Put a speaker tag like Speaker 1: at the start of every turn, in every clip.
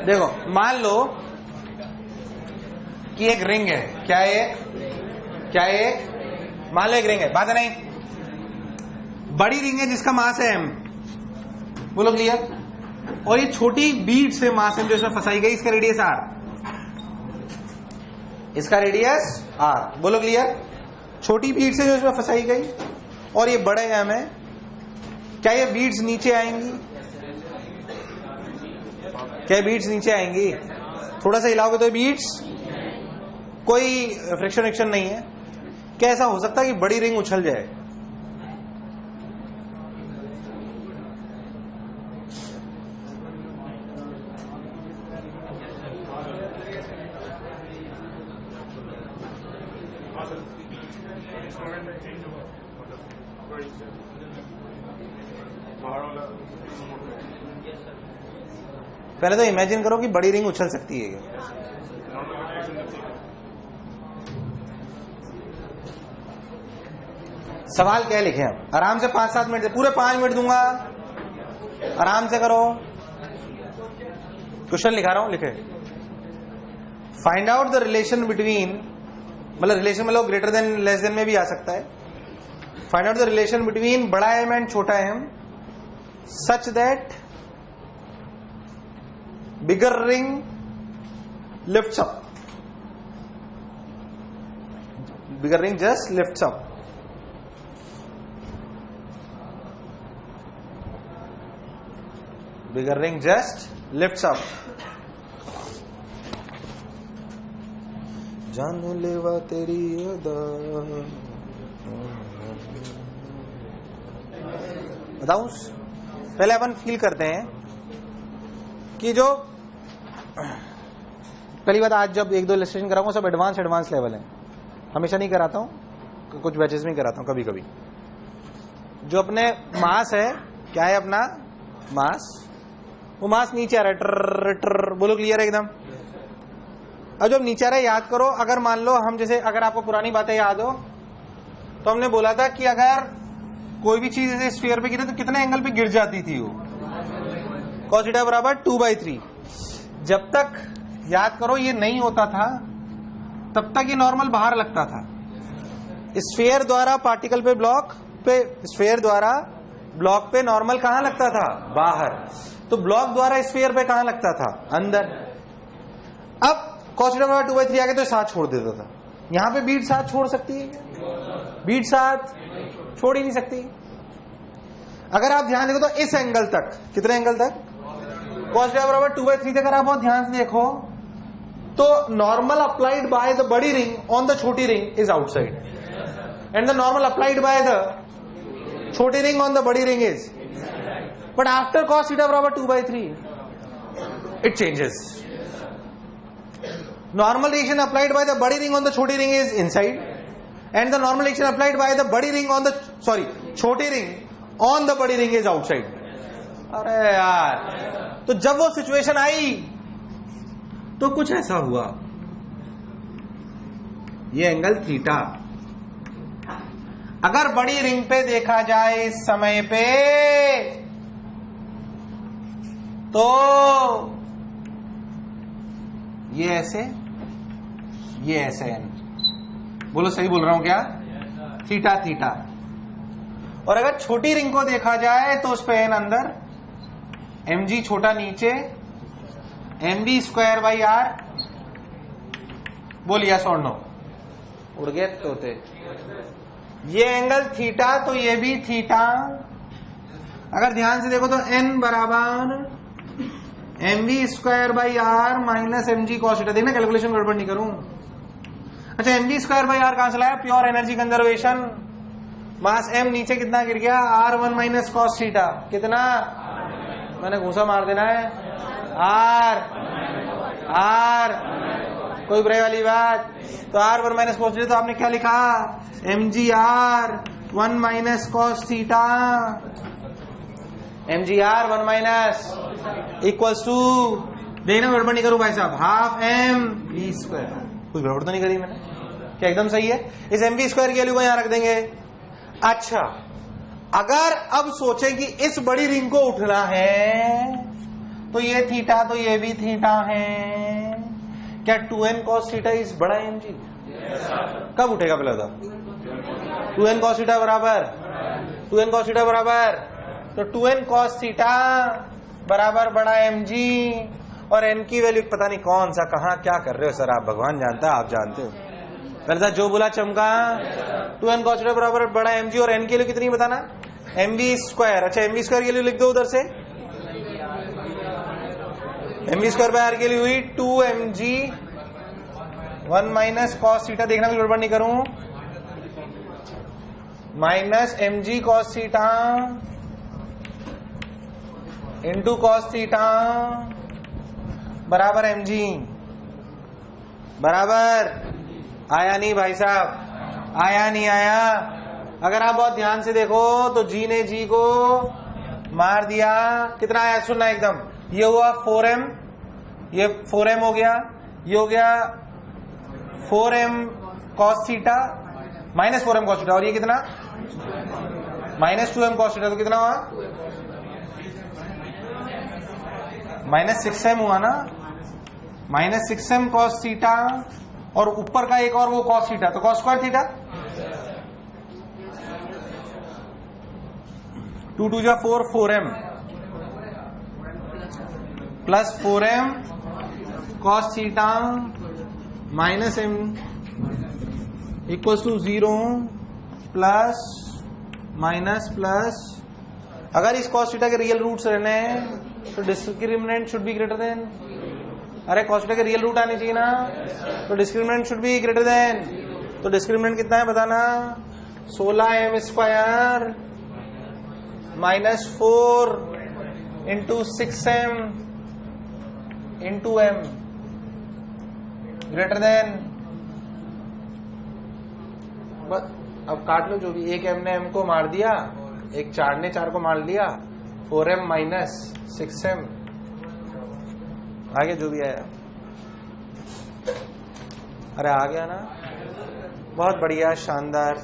Speaker 1: देखो मान लो कि एक रिंग है, क्या एक मान लो एक रिंग है, बात है नहीं, बड़ी रिंग है जिसका मास है m, बोलो क्लियर, और ये छोटी बीड से मास m जो इसमें फंसाई गई, इसका रेडियस r, इसका रेडियस r, बोलो क्लियर, छोटी बीड से जो इसमें फंसाई गई और ये बड़े m है, क्या ये बीड्स नीचे आएंगी? क्या बीड्स नीचे आएंगी? थोड़ा सा हिलाओगे तो बीड्स, कोई फ्रिक्शन नहीं है। क्या ऐसा हो सकता है कि बड़ी रिंग उछल जाए? पहले तो इमेजिन करो कि बड़ी रिंग उछल सकती है। सवाल क्या लिखे हम? आराम से 5-7 मिनट, पूरे 5 मिनट दूंगा, आराम से करो। क्वेश्चन लिखा रहा हूं, लिखे। Find out the relation between, मतलब रिलेशन मतलब ग्रेटर देन लेस देन में भी आ सकता है। Find out the relation between बड़ा एम एंड छोटा am such that bigger ring lifts up, bigger ring just lifts up, bigger ring just lifts up, जान लेवा तेरी अदा। बताऊं, पहले अपन फील करते हैं कि जो पहली बात, आज जब 1-2 इलस्ट्रेशन कराऊंगा सब एडवांस लेवल है, हमेशा नहीं कराता हूं, कुछ बैचेस में कराता हूं कभी कभी। जो अपने मास है, क्या है अपना मास, वो मास नीचे आ रहा है, ट्र, बोलो क्लियर है एकदम। अब जब नीचे आ रहा है, याद करो, अगर मान लो हम जैसे, अगर आपको पुरानी बातें याद हो तो हमने बोला था कि अगर कोई भी चीज जैसे स्फीयर पे गिरे तो कितने एंगल पे गिर जाती थी वो, cos थीटा बराबर 2/3। जब तक याद करो ये नहीं होता था तब तक ये नॉर्मल बाहर लगता था। स्फीयर द्वारा पार्टिकल पे ब्लॉक पे, स्फीयर द्वारा ब्लॉक पे नॉर्मल कहां लगता था? बाहर। तो ब्लॉक द्वारा स्फीयर पे कहां लगता था? अंदर। अब cos थीटा बराबर 2/3 आ गया तो साथ छोड़ देता था। यहां पे बीट साथ छोड़ सकती है क्या? बीट साथ छोड़ ही नहीं सकती। अगर आप ध्यान देखो तो इस एंगल तक, कितने एंगल तक? cos थीटा बराबर 2/3 अगर आप बहुत ध्यान से देखो तो नॉर्मल अप्लाइड बाय द बड़ी रिंग ऑन द छोटी ring is outside and the normal applied by the छोटी रिंग ऑन द बड़ी ring is, but after cos theta बराबर 2/3 it changes. Normal reaction applied by the बड़ी ring on the छोटी ring is inside and the normal reaction applied by the बड़ी ring on the छोटी ring on the बड़ी ring is outside. अरे यार, तो जब वो सिचुएशन आई तो कुछ ऐसा हुआ, ये एंगल थीटा अगर बड़ी रिंग पे देखा जाए इस समय पे तो ये ऐसे है। बोलो सही बोल रहा हूं क्या? Theta theta. और अगर छोटी रिंग को देखा जाए तो उस पे एन अंदर, mg छोटा नीचे, mv²/r। बोल यस और नो। उड़ गए तोते। ये एंगल थीटा तो ये भी थीटा। अगर ध्यान से देखो तो n बराबर mv²/r minus mg cos theta. देखना कैलकुलेशन गड़बड़ नहीं करूं। अच्छा, mv²/r कहां से लाया? Pure energy conservation. Mass m नीचे कितना गिर गया? r1 minus cos theta. कितना? मैंने घूसा मार देना है। r कोई बुराई वाली बात? तो r1 माइनस cos थीटा, तो आपने क्या लिखा? mgr 1 minus cos theta. mgr 1 minus equals to, देखना गड़बड़ नहीं करूं भाई साहब, हाफ mv²। कुछ गड़बड़ तो नहीं करी मैंने? क्या एकदम सही है? इस mv² की वैल्यू को यहां रख देंगे। अच्छा, अगर अब सोचे कि इस बड़ी रिंग को उठना है तो ये थीटा, तो ये भी थीटा है। क्या 2n cos थीटा इज बड़ा है mg? कब उठेगा पहले था? 2n cos थीटा बराबर 2n cos थीटा बराबर, तो 2n cos थीटा बराबर बड़ा mg, और n की वैल्यू पता नहीं कौन सा कहां क्या कर रहे हो सर आप, भगवान जानता है, आप जानते हो। पहले था जो बोला चमका। 2n cos थीटा बराबर बड़ा mg, और n की वैल्यू कितनी बताना? mv square. अच्छा mv स्क्वायर की वैल्यू लिख दो उधर से, mv स्क्वायर बाय r की वैल्यू हुई 2mg 1 माइनस cos थीटा, देखना कुछ गड़बड़ नहीं करूं, minus mg cos theta into cos theta बराबर mg। बराबर आया नहीं भाई साहब, आया नहीं आया? अगर आप बहुत ध्यान से देखो तो g ने g को मार दिया, कितना आया सुनना एकदम, ये हुआ 4m, ये 4m हो गया, ये हो गया 4m cos theta minus 4m cos theta, और ये कितना माइनस 2m cos थीटा, तो कितना हुआ माइनस 6m हुआ ना, माइनस 6m cos थीटा, और ऊपर का एक और वो cos थीटा, तो cos स्क्वायर थीटा 2 2 जा 4, 4m plus 4m cos theta minus m equals to 0 plus minus plus. अगर इस cos थीटा के रियल रूट्स रहने हैं तो discriminant should be greater than, अरे cos थीटा के रियल रूट आने चाहिए ना, तो discriminant should be greater than. तो डिस्क्रिमिनेंट कितना है बताना, 16m square minus 4 into 6m into m greater than. अब काट लो जो भी, एक m ने m को मार दिया, एक 4 ने 4 को मार दिया, 4m माइनस 6m, आगे जो भी आया। अरे आ गया ना, बहुत बढ़िया, शानदार,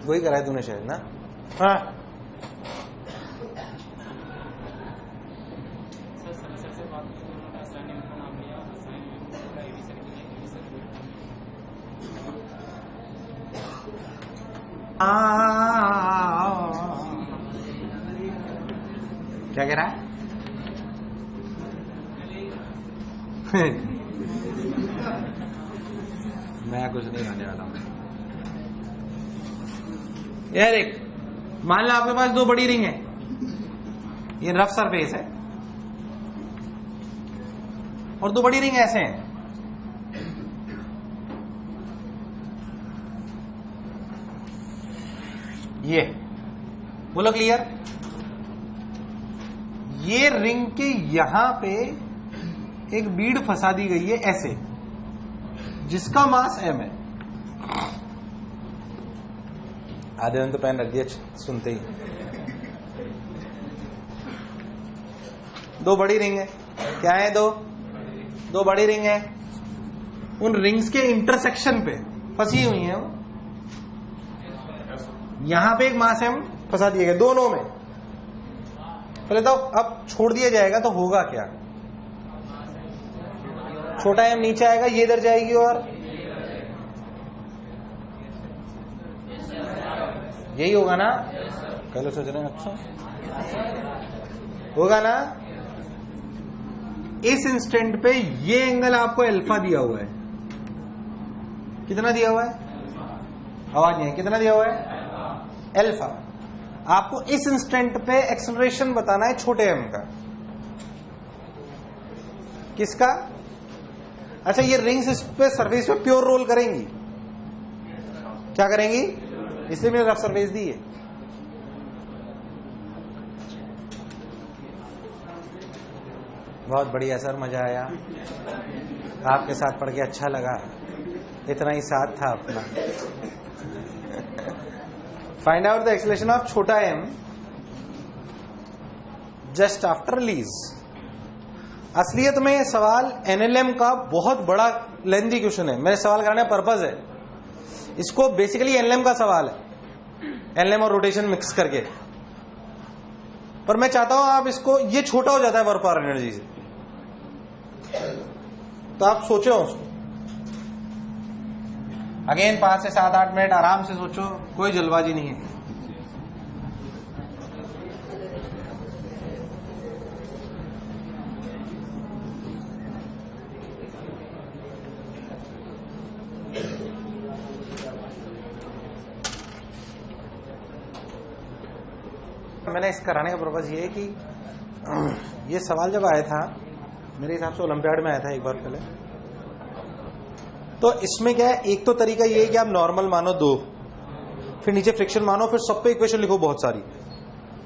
Speaker 1: वही कराया तूने शायद ना। हाँ क्या कह रहा है? मैं कुछ नहीं खाने वाला हूं यार। एक मान लो आपके पास दो बड़ी रिंग है, ये रफ सरफेस है, और दो बड़ी रिंग ऐसे हैं, ये बोलो क्लियर। ये रिंग के यहां पे एक बीड फंसा दी गई है ऐसे, जिसका मास m है। आधे ने तो पेन रख दिया सुनते ही। दो बड़ी रिंग है, क्या है? दो बड़ी रिंग है, उन रिंग्स के इंटरसेक्शन पे फंसी हुई है वो, यहां पे एक मास m फंसा दिया गया दोनों में। पहले तो अब छोड़ दिया जाएगा तो होगा क्या, छोटा m नीचे आएगा, ये इधर जाएगी, और यही होगा ना। कल सोच रहे हैं अच्छा होगा ना। इस इंस्टेंट पे ये एंगल आपको अल्फा दिया हुआ है, कितना दिया हुआ है? आवाज नहीं है, कितना दिया हुआ है? अल्फा। आपको इस इंस्टेंट पे एक्सेलरेशन बताना है छोटे m का। किसका? अच्छा, ये रिंग्स इस पे सरफेस पे प्योर रोल करेंगी, क्या करेंगी? इसलिए मैंने रफ सरफेस दी है। बहुत बढ़िया सर, मजा आया, आपके साथ पढ़ के अच्छा लगा, इतना ही साथ था अपना। Find out the acceleration of छोटा m जस्ट आफ्टर रिलीज। असलियत में ये सवाल NLM का बहुत बड़ा लेंथी क्वेश्चन है, मेरे सवाल करने का पर्पज है। इसको बेसिकली NLM का सवाल है, NLM और रोटेशन मिक्स करके। पर मैं चाहता हूं आप इसको, ये छोटा हो जाता है वर्क पावर एनर्जी से, तो आप सोचो उसको अगेन 5 से 7-8 मिनट आराम से सोचो, कोई जल्दबाजी नहीं है। मैंने इस कराने का पर्पज ये है कि ये सवाल जब आया था, मेरे हिसाब से ओलंपियाड में आया था एक बार पहले, तो इसमें क्या है, एक तो तरीका ये है कि आप नॉर्मल मानो 2, फिर नीचे फ्रिक्शन मानो, फिर सब पे इक्वेशन लिखो बहुत सारी,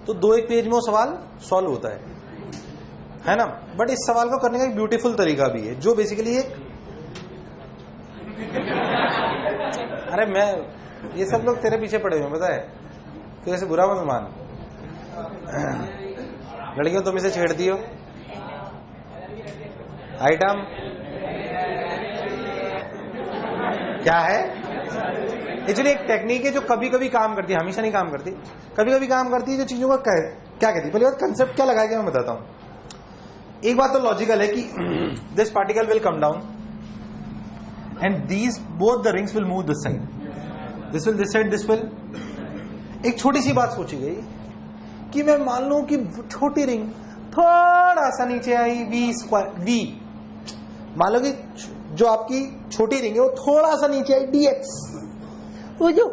Speaker 1: तो 2 पेज में वो सवाल सॉल्व होता है ना। बट इस सवाल को करने का एक ब्यूटीफुल तरीका भी है, जो बेसिकली एक अरे मैं, ये सब लोग तेरे पीछे पड़े हुए हैं पता है, तो ऐसे बुरा मत मान, लड़कियों तुम इसे छेड़ती हो। आइटम क्या है, एक्चुअली एक टेक्निक है जो कभी कभी काम करती है, हमेशा नहीं काम करती, कभी कभी काम करती है, जो चीजों का क्या कहती है। पहले बात कंसेप्ट क्या लगाया मैं बताता हूं। एक बात तो लॉजिकल है कि this particle will come down and these both the rings will move this side, this will this side, this will. एक छोटी सी बात सोची गई कि मैं मान लूं कि छोटी रिंग थोड़ा सा नीचे आई, v², मान लो कि जो आपकी छोटी रिंग है वो थोड़ा सा नीचे आई, dx, वो जो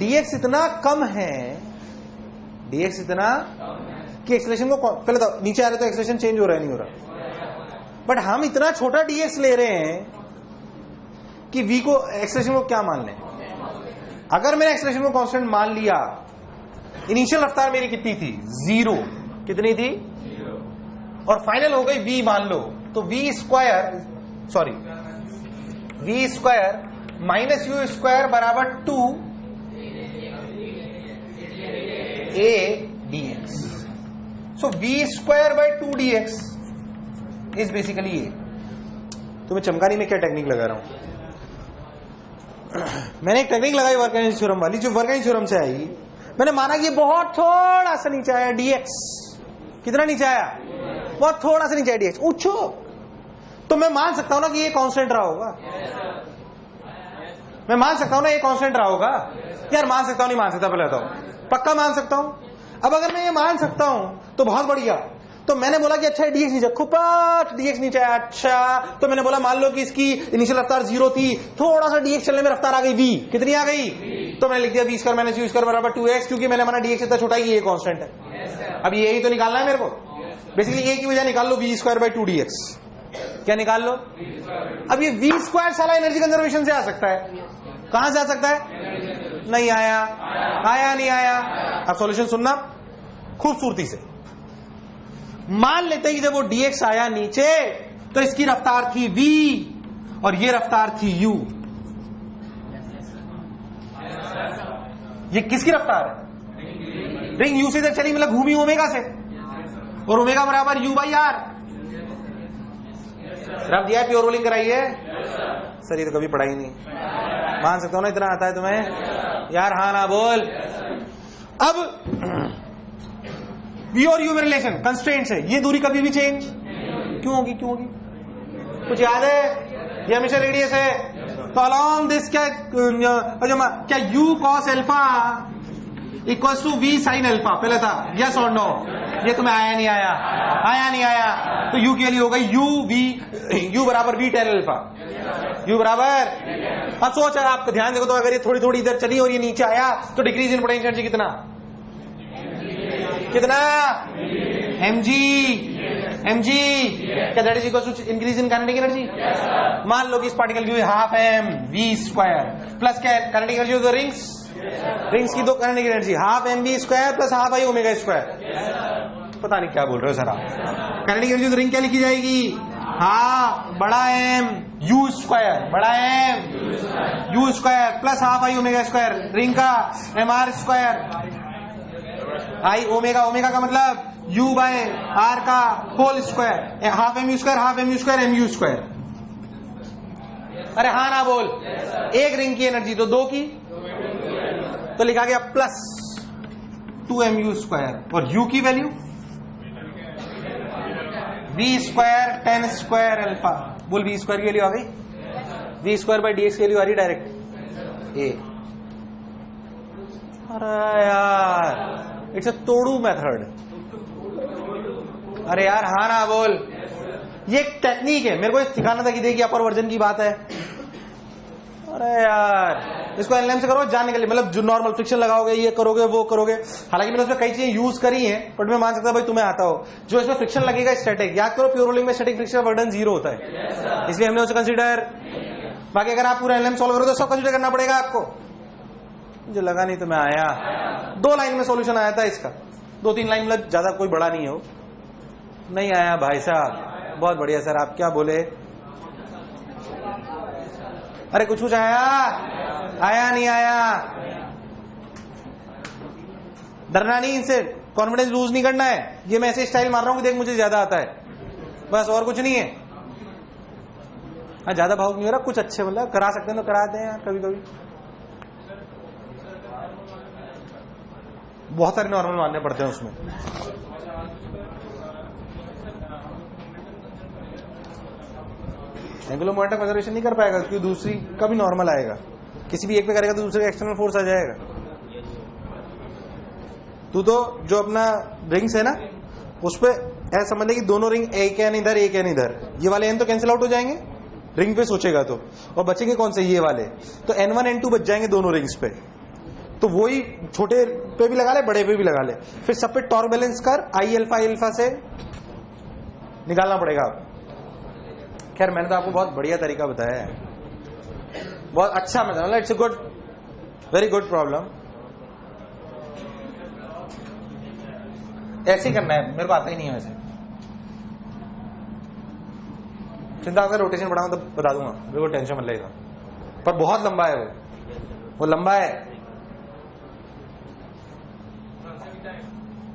Speaker 1: dx इतना कम है, dx इतना कि एक्सेलरेशन को पहले तो नीचे आ रहे तो एक्सेलरेशन चेंज हो रहा है नहीं हो रहा, बट हम इतना छोटा dx ले रहे हैं कि v को, एक्सेलरेशन को क्या मान लें। अगर मैंने एक्सेलरेशन को कांस्टेंट मान लिया, इनिशियल रफ्तार मेरी कितनी थी 0, कितनी थी, और फाइनल हो गई v मान लो, तो v² माइनस u² बराबर 2a dx। So v² 2 dx is basically ये। तो मैं चमकानी में क्या टेक्निक लगा रहा हूं, मैंने एक टेक्निक लगाई वर्क एनर्जी थ्योरम वाली, जो वर्क एनर्जी थ्योरम से आई। मैंने माना कि बहुत थोड़ा सा नीचे आया dx, कितना नीचे आया, बहुत थोड़ा सा नीचे आया dx, उछो, तो मैं मान सकता हूं ना कि ये कांस्टेंट रहा होगा, मैं मान सकता हूं ना ये कांस्टेंट रहा होगा। यार मान सकता हूं नहीं मान सकता, पहले बताओ, पक्का मान सकता हूं। अब अगर मैं ये मान सकता हूं तो बहुत बढ़िया, तो मैंने बोला कि अच्छा dx नीचे, खुपाट dx नीचे आया, अच्छा, तो मैंने बोला मान लो कि इसकी इनिशियल रफ्तार 0 थी, थोड़ा सा dx चलने में रफ्तार आ गई v, कितनी आ गई, तो मैंने लिख दिया v² माइनस u² बराबर 2x, क्योंकि मैंने माना dx इतना छोटा है कि ये कांस्टेंट है। अब यही तो निकालना है मेरे को, बेसिकली ये की वजह निकाल लो v² 2 dx, क्या निकाल लो। अब ये v² साला एनर्जी कंजर्वेशन से आ सकता है, कहां से आ सकता है, नहीं आया, आया नहीं आया। अब सॉल्यूशन सुनना खूबसूरती से, मान लेते हैं कि जब वो dx आया नीचे तो इसकी रफ्तार थी v और ये रफ्तार थी u। ये किसकी रफ्तार है, रिंग u से इधर चली, मतलब घूमी ओमेगा से, और ओमेगा बराबर u/r। रब दिया प्योर रोलिंग कराई है सर, ये तो कभी पढ़ाई नहीं, मान सकता हूं ना इतना आता है तुम्हें यार, हाँ ना बोल। अब v और u में रिलेशन कंस्ट्रेंट्स है, ये दूरी कभी भी चेंज क्यों होगी, क्यों होगी, कुछ याद है, ये हमेशा रेडियस है, तो अलॉन्ग दिस क्या u cos alpha equals to v sin alpha, पहले था यस और नो, ये तुम्हें आया नहीं आया, आया नहीं आया, तो u के लिए हो गई u बराबर v tan अल्फा, u बराबर। अब सोच यार, आप ध्यान देखो तो अगर ये थोड़ी थोड़ी इधर चली और ये नीचे आया तो डिक्रीज इन पोटेंशियल एनर्जी कितना, कितना mg, mg क्या, that is equal to increase in kinetic energy. मान लो कि इस पार्टिकल की हाफ m v² प्लस क्या kinetic energy of the rings, rings की दो kinetic energy half mv² plus half i omega. पता नहीं क्या बोल रहे हो सर आप, kinetic energy of the ring क्या लिखी जाएगी, हाफ बड़ा m u², बड़ा m u² plus half i omega, ring का mr², आई ओमेगा, ओमेगा का मतलब u/r का whole square, half mu², half mu², mu²। अरे हाँ ना बोल, एक रिंग की एनर्जी तो 2 की, तो लिखा गया प्लस 2mu स्क्वायर, और u की value v square tan square alpha. बोल v स्क्वायर की वैल्यू आ गई, v स्क्वायर बाई dx की वैल्यू आ रही डायरेक्ट a। अरे यार इट्स अ तोड़ू मेथड। अरे यार हाँ ना बोल, ये एक टेक्निक है, मेरे को सिखाना था कि देखिए अपर वर्जन की बात है। अरे यार इसको एनएलएम से करो जानने के लिए, मतलब जो नॉर्मल फ्रिक्शन लगाओगे, ये करोगे वो करोगे। हालांकि मैंने उसमें कई चीजें यूज करी हैं, बट मैं मान सकता भाई तुम्हें आता हो। जो इसमें फ्रिक्शन लगेगा स्टैटिक, याद करो प्योर रोलिंग में स्टैटिक फ्रिक्शन बर्डन 0 होता है, इसलिए हमने उसे कंसीडर। बाकी अगर आप पूरा एनएलएम सॉल्व करोगे तो सब कंसीडर करना पड़ेगा आपको। मुझे लगा नहीं तो मैं आया, 2 लाइन में सॉल्यूशन आया था इसका, 2-3 लाइन, मतलब ज्यादा कोई बड़ा नहीं हो। नहीं आया भाई साहब, बहुत बढ़िया सर, आप क्या बोले? अरे कुछ आया नहीं आया। डरना नहीं इनसे, कॉन्फिडेंस लूज नहीं करना है। ये मैं ऐसे स्टाइल मार रहा हूं कि देख मुझे ज्यादा आता है, बस और कुछ नहीं है। हाँ ज्यादा भावुक नहीं हो रहा, कुछ अच्छे मतलब करा सकते हैं तो करा दें यार कभी कभी। बहुत सारे नॉर्मल मानने पड़ते हैं उसमें। एंगुलर मोमेंटम कंजर्वेशन नहीं कर पाएगा क्योंकि दूसरी का भी नॉर्मल आएगा, किसी भी एक पे करेगा तो दूसरे का एक्सटर्नल फोर्स आ जाएगा। तू तो जो अपना रिंग्स है ना उस पे ऐसा समझ ले कि दोनों रिंग एक एन इधर एक एन इधर, ये वाले एन तो कैंसिल आउट हो जाएंगे रिंग पे सोचेगा तो, और बचेंगे कौन से ये वाले, तो N1 N2 बच जाएंगे दोनों रिंग्स पे। तो वही छोटे पे भी लगा ले बड़े पे भी लगा ले, फिर सब पे टॉर्क बैलेंस कर, आई अल्फा से निकालना पड़ेगा आप। खैर मैंने तो आपको बहुत बढ़िया तरीका बताया है, बहुत अच्छा मतलब it's a good, very good problem. ऐसे ही करना है, मेरे को आता ही नहीं है वैसे। चिंता अगर रोटेशन बढ़ाऊं तो बता दूंगा, मेरे को टेंशन मत लेगा, पर बहुत लंबा है वो लंबा है।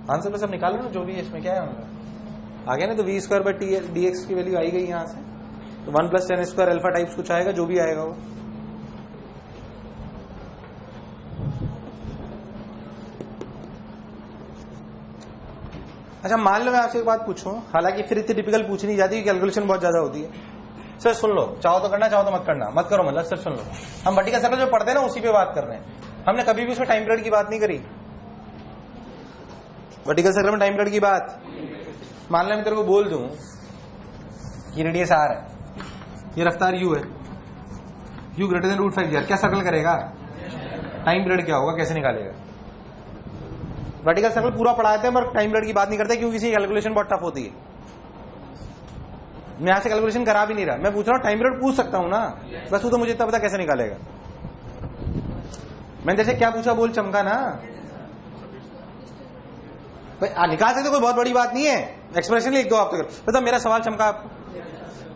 Speaker 1: आंसर पे सब निकालो ना, जो भी है इसमें क्या है उनका आगे ना, तो v स्क्वायर बाई dx की वैल्यू आई गई यहां से, तो 1 + tan स्क्वायर अल्फा टाइप्स कुछ आएगा, जो भी आएगा वो। अच्छा मान लो मैं आपसे एक बात पूछूं, हालांकि फिर इतनी टिपिकल पूछनी जाती है, कैलकुलेशन बहुत ज्यादा होती है। सर सुन लो, चाहो तो करना, चाहो तो मत करना, मत करो मतलब सर सुन लो। हम वर्टिकल सर्कल जो पढ़ते हैं ना उसी पे बात कर रहे हैं, हमने कभी भी उसमें टाइम पीरियड की बात नहीं करी। वर्टिकल सर्कल में टाइम पीरियड की बात, मान लो मैं तेरे को बोल दूं कि रेडियस r है, ये रफ्तार u है, u ग्रेटर देन √5 क्या सर्कल करेगा, टाइम पीरियड क्या होगा, कैसे निकालेगा। वर्टिकल सर्कल पूरा पढ़ाते हैं पर टाइम पीरियड की बात नहीं करते क्योंकि इसकी कैलकुलेशन बहुत टफ होती है। मैं यहां से कैलकुलेशन करा भी नहीं रहा, मैं पूछ रहा हूं टाइम पीरियड पूछ सकता हूं ना, बस तू तो मुझे इतना पता कैसे निकालेगा। मैंने जैसे क्या पूछा बोल चमका ना भाई, निकाल सकते कोई बहुत बड़ी बात नहीं है, एक्सप्रेशन लिख दो आप तो। मतलब मेरा सवाल चमका आपको,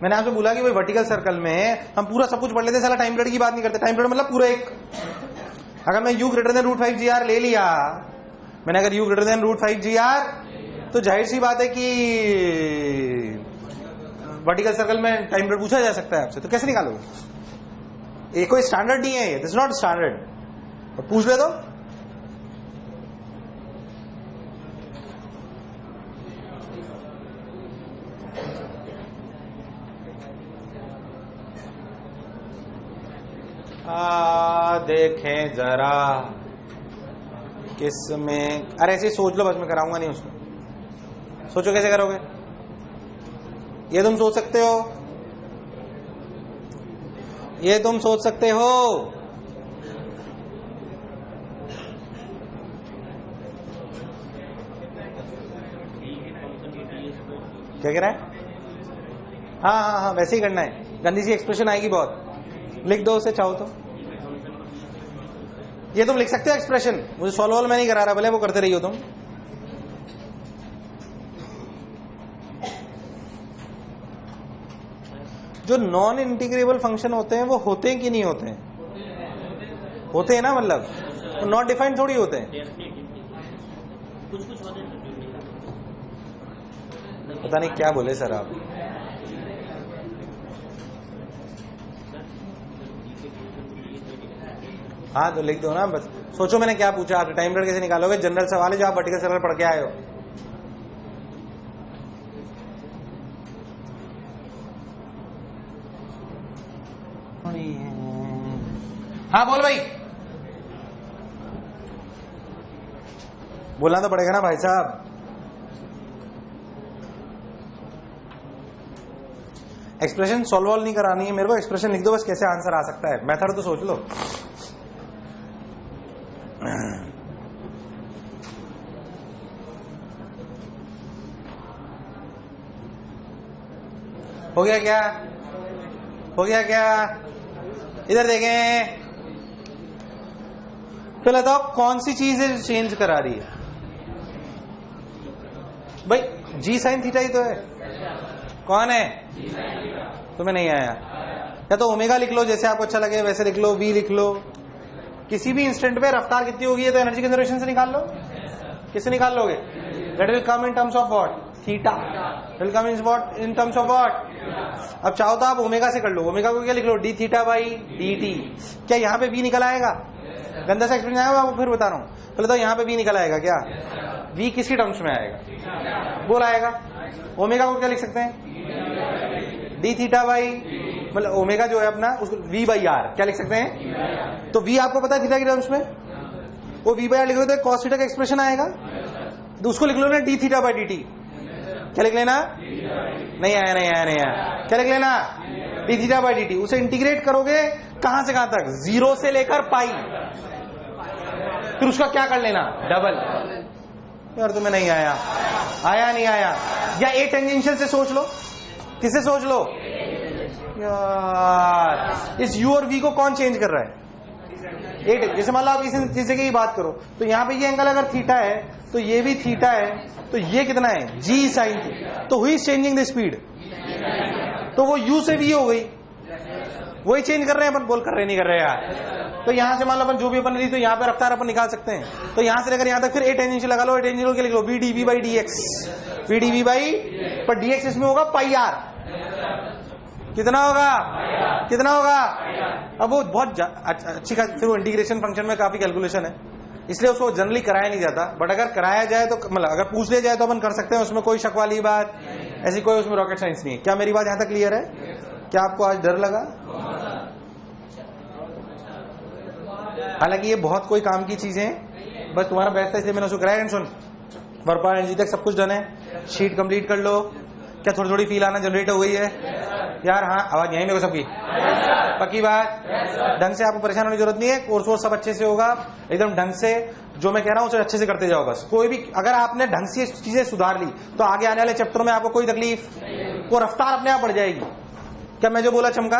Speaker 1: मैंने आपसे बोला कि भाई वर्टिकल सर्कल में हम पूरा सब कुछ पढ़ लेते हैं, साला टाइम पीरियड की बात नहीं करते। टाइम पीरियड मतलब पूरा एक, अगर मैं u ग्रेटर देन √5 ले लिया, मैंने अगर u ग्रेटर देन √5 तो जाहिर सी बात है कि वर्टिकल सर्कल में टाइम पीरियड पूछा जा सकता है आपसे, तो कैसे निकालोगे। ये कोई स्टैंडर्ड नहीं है, दिस नॉट स्टैंडर्ड, पूछ ले दो। देखें जरा किसमें, अरे ऐसे सोच लो बस, मैं कराऊंगा नहीं उसको। सोचो कैसे करोगे, ये तुम सोच सकते हो, ये तुम सोच सकते हो। क्या कह रहा है, हाँ वैसे ही करना है, गंदी सी एक्सप्रेशन आएगी बहुत, लिख दो उसे चाहो तो। ये तुम लिख सकते हो एक्सप्रेशन, मुझे सॉल्व मैं नहीं करा रहा, भले वो करते रही हो तुम। जो नॉन इंटीग्रेबल फंक्शन होते हैं वो होते हैं कि नहीं होते हैं, होते हैं ना, मतलब नॉट डिफाइंड थोड़ी होते हैं। पता नहीं क्या बोले सर आप। हाँ तो लिख दो ना बस, सोचो मैंने क्या पूछा, आप टाइम पीरियड कैसे निकालोगे? जनरल सवाल है जो आप वर्टिकल सर्कल पढ़ के आए हो। हाँ बोल भाई, बोलना तो पड़ेगा ना भाई साहब। एक्सप्रेशन सॉल्व नहीं करानी है मेरे को, एक्सप्रेशन लिख दो बस, कैसे आंसर आ सकता है, मेथड तो सोच लो। हो गया क्या? हो गया क्या? इधर देखें, पहले बताओ कौन सी चीज है चेंज करा रही है भाई? जी साइन थीटा ही तो है। कौन है? तुम्हें नहीं आया? या तो ओमेगा लिख लो, जैसे आपको अच्छा लगे वैसे लिख लो, वी लिख लो। किसी भी इंस्टेंट पे रफ्तार कितनी होगी है तो एनर्जी कंजर्वेशन से निकाल लो। किससे निकाल लोगे? That will come in terms of what? Theta. Will come in terms of what? अब चाहो तो आप ओमेगा से कर लो। ओमेगा को क्या लिख लो? D theta by d t. क्या यहाँ पे वी निकल आएगा? गंदा सा एक्सप्रेशन आएगा, आपको फिर बता रहा हूं। पहले तो यहाँ पे वी निकल आएगा क्या? वी किसकी टर्म्स में आएगा? बोल आएगा। ओमेगा को क्या लिख सकते हैं? डी थीटा बाई, मतलब ओमेगा जो है अपना उसको वी बाई आर क्या लिख सकते हैं? तो वी आपको पता है थीटा की टर्म्स में, वो वी बाई आर लिखोगे तो कॉस थीटा का एक्सप्रेशन आएगा, तो उसको लिख लो ना D theta by d t. क्या लिख लेना? नहीं आया, नहीं आया, नहीं आया। क्या लिख लेना? D theta by d T. उसे इंटीग्रेट करोगे कहां से कहां तक? 0 से लेकर पाई, फिर उसका क्या कर लेना? डबल। यार तुम्हें नहीं आया? आया नहीं आया? या ए टेंजेंशियल से सोच लो। किससे सोच लो? यार इस यू और वी को कौन चेंज कर रहा है? ए। जैसे मान लो आप इसी चीज की बात करो तो यहां पे ये एंगल अगर थीटा है तो ये भी थीटा है, तो ये कितना है? जी साइन थीटा। तो हुई चेंजिंग द स्पीड, तो वो यू से वी हो गई, वही चेंज कर रहे हैं अपन। बोल कर रहे नहीं कर रहे यार? तो यहां से मान लो अपन जो भी अपन ली तो यहाँ पे रफ्तार अपन निकाल सकते हैं। तो यहां से लेकर यहां तक फिर ए टेंजेंशियल लगा लो। ए टेंजेंशियल के लिख लो v d v by d x. V d v by, पर डी एक्स इसमें होगा पाई आर। कितना होगा? कितना होगा? अब वो बहुत अच्छी फिर वो इंटीग्रेशन फंक्शन में काफी कैलकुलेशन है, इसलिए उसको जनरली कराया नहीं जाता। बट अगर कराया जाए तो मतलब अगर पूछ लिया जाए तो अपन कर सकते हैं, उसमें कोई शक वाली बात, ऐसी कोई उसमें रॉकेट साइंस नहीं है। क्या मेरी बात यहां तक क्लियर है? क्या आपको आज डर लगा? हालांकि ये बहुत कोई काम की चीजें हैं, बस तुम्हारा बेस्ट है इसलिए मैंने उसको कराया। सुन, वर्पा एनर्जी तक सब कुछ डन है, शीट कंप्लीट कर लो। क्या थोड़ी थोड़ी फील आना जनरेट हो गई है यार? हाँ, आवाज यहीं मेरे को सबकी पक्की बात? ढंग से आपको परेशान होने की जरूरत नहीं है, कोर्स वोर्स सब अच्छे से होगा एकदम ढंग से। जो मैं कह रहा हूं उसे अच्छे से करते जाओ बस। कोई भी अगर आपने ढंग से चीजें सुधार ली तो आगे आने वाले चैप्टरों में आपको कोई तकलीफ, वो रफ्तार अपने आप बढ़ जाएगी। क्या मैं जो बोला चमका?